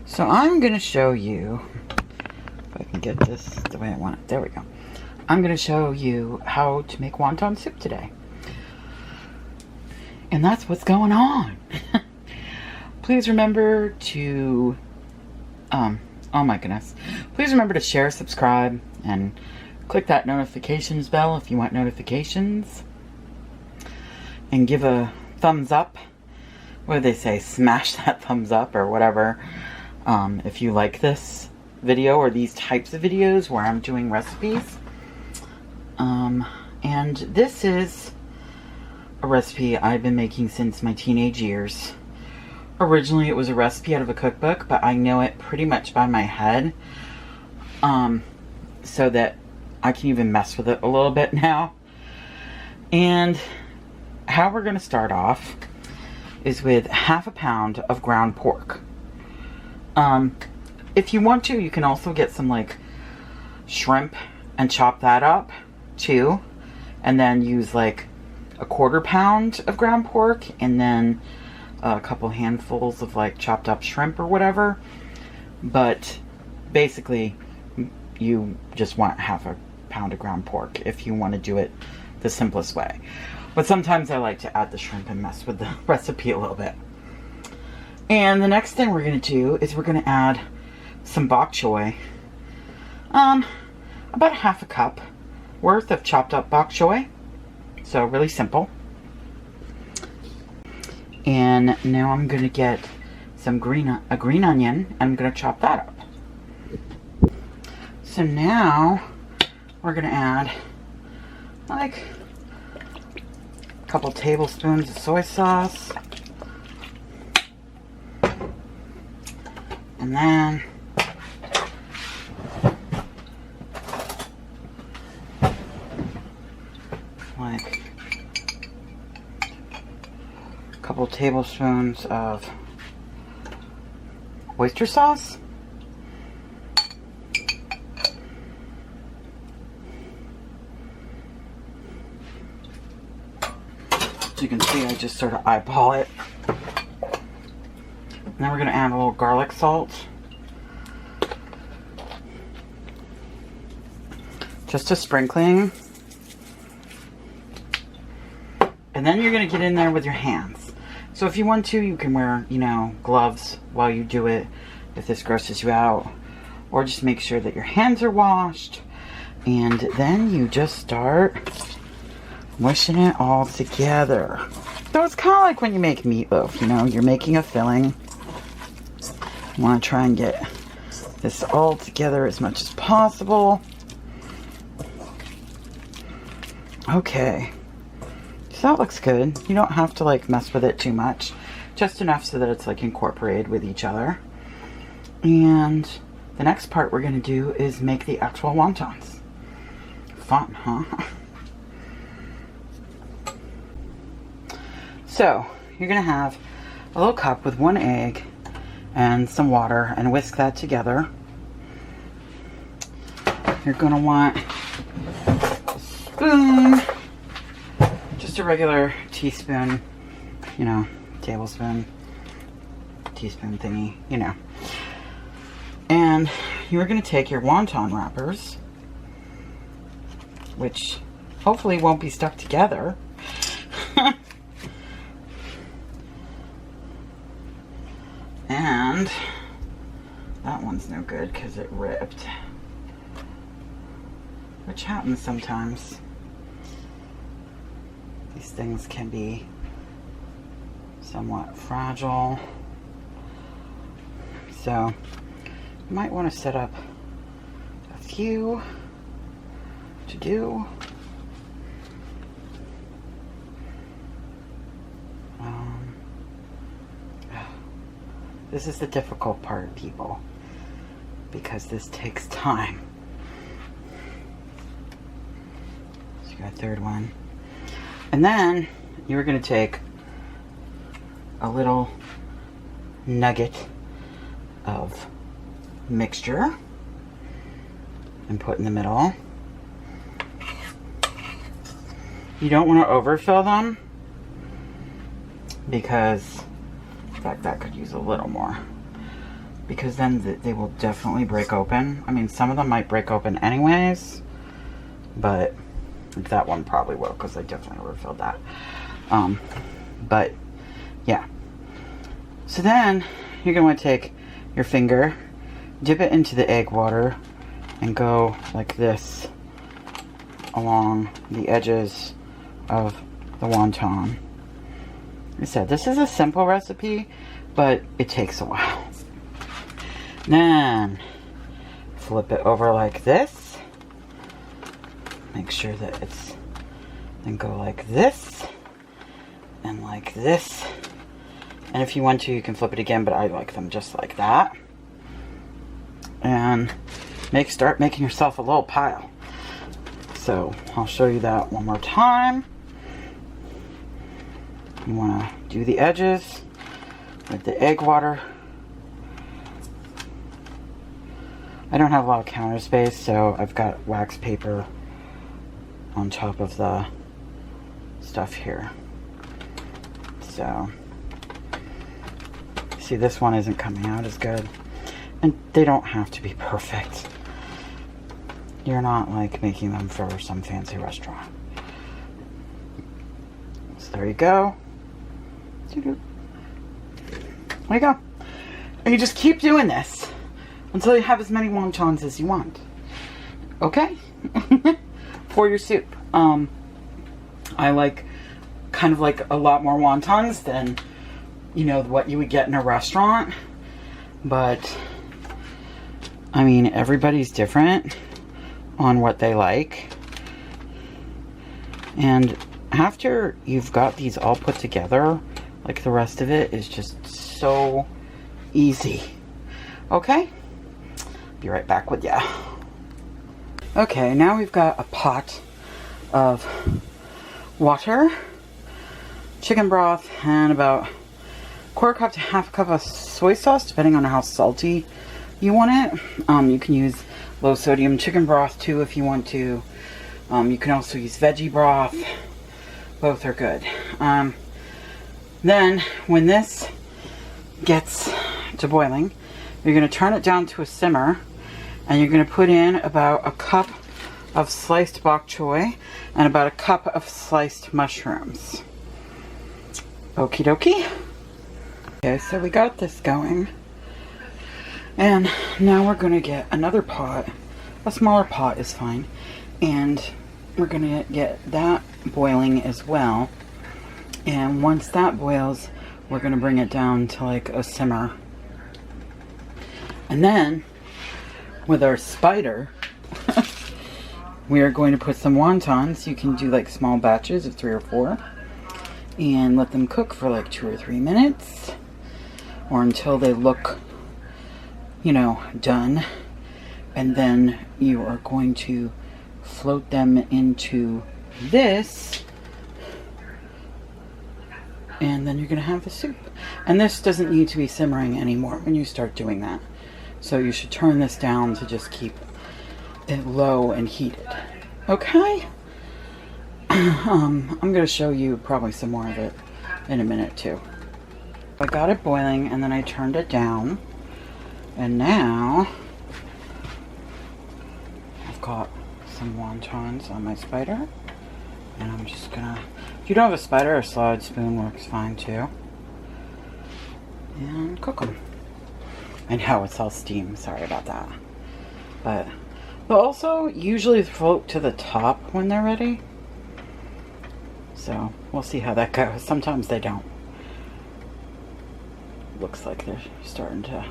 So I'm going to show you, if I can get this the way I want it. There we go. I'm going to show you how to make wonton soup today. And that's what's going on. Please remember to, oh my goodness. Please remember to share, subscribe, and click that notifications bell if you want notifications. And give a thumbs up. What do they say? Smash that thumbs up or whatever. If you like this video or these types of videos where I'm doing recipes. And this is a recipe I've been making since my teenage years. Originally it was a recipe out of a cookbook, but I know it pretty much by my head. So that I can even mess with it a little bit now. And how we're going to start off is with ½ pound of ground pork. If you want to, you can also get some like shrimp and chop that up too, and then use like a ½ pound of ground pork and then a couple handfuls of like chopped up shrimp or whatever. But basically you just want ½ pound of ground pork if you want to do it the simplest way. But sometimes I like to add the shrimp and mess with the recipe a little bit. And the next thing we're going to do is we're going to add some bok choy. About ½ cup worth of chopped up bok choy. So really simple. And now I'm going to get some a green onion. I'm going to chop that up. So now we're going to add like a couple tablespoons of soy sauce. And then like a couple tablespoons of oyster sauce. As you can see, I just sort of eyeball it. And then we're going to add a little garlic salt. Just a sprinkling. And then you're going to get in there with your hands. So if you want to, you can wear, you know, gloves while you do it if this grosses you out. Or just make sure that your hands are washed. And then you just start mushing it all together. So it's kind of like when you make meatloaf, you know, you're making a filling. You want to try and get this all together as much as possible. Okay. So that looks good. You don't have to like mess with it too much. Just enough so that it's like incorporated with each other. And the next part we're going to do is make the actual wontons. Fun, huh? So, you're going to have a little cup with 1 egg and some water and whisk that together. You're going to want a spoon, just a regular teaspoon, you know, tablespoon, teaspoon thingy, you know. And you're going to take your wonton wrappers, which hopefully won't be stuck together. And that one's no good because it ripped, which happens sometimes. These things can be somewhat fragile. So you might want to set up a few to do. This is the difficult part, people, because this takes time. So you got a third one. And then you're going to take a little nugget of mixture and put in the middle. You don't want to overfill them because in fact that could use a little more. because then they will definitely break open. I mean, some of them might break open anyways, but that one probably will, because I definitely refilled that. But yeah. So then you're going to want to take your finger, dip it into the egg water, and go like this along the edges of the wonton. Like I said, this is a simple recipe, but it takes a while. Then flip it over like this. Make sure that it's, then go like this and like this. And if you want to, you can flip it again, but I like them just like that. And start making yourself a little pile. So I'll show you that one more time. You want to do the edges with the egg water. I don't have a lot of counter space, so I've got wax paper on top of the stuff here. So, see, this one isn't coming out as good. And they don't have to be perfect. You're not like making them for some fancy restaurant. So there you go. There you go. And you just keep doing this until you have as many wontons as you want. Okay? For your soup. I like kind of like a lot more wontons than, you know, what you would get in a restaurant. But I mean, everybody's different on what they like. And after you've got these all put together, like, the rest of it is just so easy. Okay? Be right back with ya. Okay, now we've got a pot of water, chicken broth, and about 1/4 cup to 1/2 cup of soy sauce, depending on how salty you want it. You can use low sodium chicken broth too if you want to. You can also use veggie broth. Both are good. Then when this gets to boiling, you're going to turn it down to a simmer, and you're going to put in about 1 cup of sliced bok choy and about 1 cup of sliced mushrooms. Okie dokie. Okay, so we got this going. And now we're going to get another pot. A smaller pot is fine. And we're going to get that boiling as well. And once that boils, we're going to bring it down to like a simmer. And then, with our spider, we are going to put some wontons. You can do like small batches of 3 or 4. And let them cook for like 2 or 3 minutes. Or until they look, you know, done. And then you are going to float them into this. And then you're going to have the soup. And this doesn't need to be simmering anymore when you start doing that. So you should turn this down to just keep it low and heated. Okay? I'm going to show you probably some more of it in a minute too. I got it boiling and then I turned it down. And now I've got some wontons on my spider. And I'm just gonna, if you don't have a spider, a slotted spoon works fine too. And cook them. I know it's all steam, sorry about that. But they'll also usually float to the top when they're ready. So we'll see how that goes. Sometimes they don't. Looks like they're starting to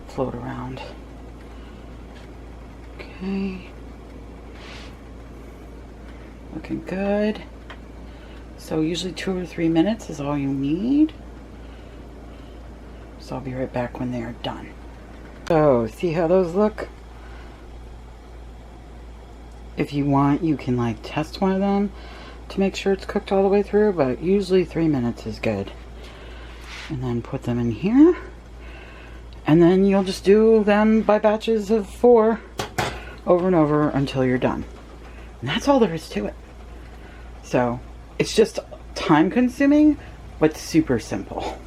float around. Okay. Looking good. So usually 2 or 3 minutes is all you need. So I'll be right back when they are done. So see how those look? If you want, you can like test one of them to make sure it's cooked all the way through, but usually 3 minutes is good. And then put them in here. And then you'll just do them by batches of 4 over and over until you're done. And that's all there is to it. So it's just time consuming, but super simple.